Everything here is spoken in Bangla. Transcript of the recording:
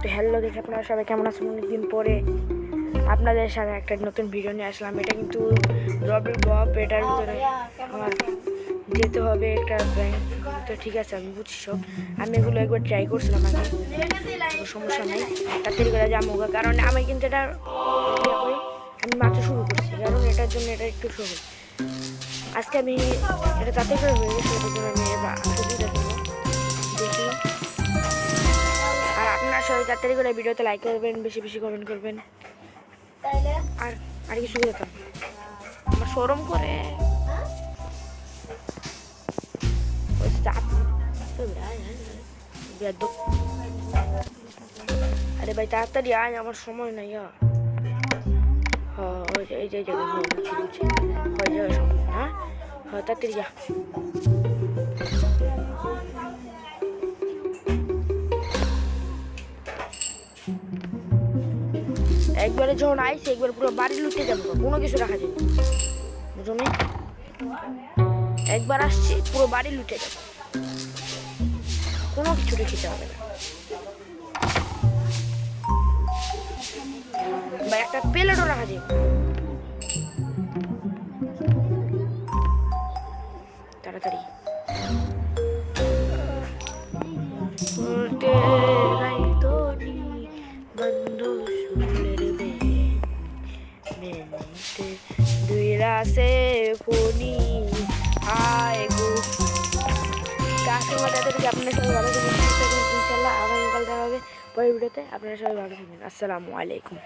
তো হ্যালো দেখে আপনারা সবাই কেমন আছেন? অনেকদিন পরে আপনাদের সাথে একটা নতুন ভিডিও নিয়ে আসলাম। এটা কিন্তু রবি বব, এটার ভিতরে আমার যেতে হবে একটা ব্যাংক। তো ঠিক আছে, আমি বুঝছি সব। আমি এগুলো একবার ট্রাই করছিলাম আগে, সমস্যা নেই, তাড়াতাড়ি করে যাবো। কারণ আমি কিন্তু এটা আমি মাত্র শুরু করছি, কারণ এটার জন্য এটা একটু সহজ। আজকে আমি এটা তাড়াতাড়ি করে হয়ে গেছে, এটার জন্য আমি সুবিধা দেবো দেখি। আর আপনারা সবাই তাড়াতাড়ি করে ভিডিওতে লাইক করবেন, বেশি বেশি কমেন্ট করবেন। আর আর কিছু করতাম আমার শরম করে। আরে ভাই তাড়াতাড়ি আয়, আমার সময় নাই। এই যে বুঝছি হয়ে যাবে সময়। হ্যাঁ হ্যাঁ, তাড়াতাড়ি যা। একবারে যখন আইসে একবার পুরো বাড়ি লুটে যাবো, কোনো কিছু রাখা যাবে বুঝো না। একবার আসছি পুরো বাড়ি লুটে যাবো, কোনো কিছু রেখে যাবে না বা একটা প্লেটও রাখা যাবে। তাড়াতাড়ি দুই রাসে ফোনি আয় গো কাস্টমার তাদেরকে। আপনারা সবাই ভালো থাকবেন, ইনশাল্লাহ আগামীকাল দেখা হবে পরের ভিডিওতে। আপনারা সবাই ভালো থাকবেন। আসসালামু আলাইকুম।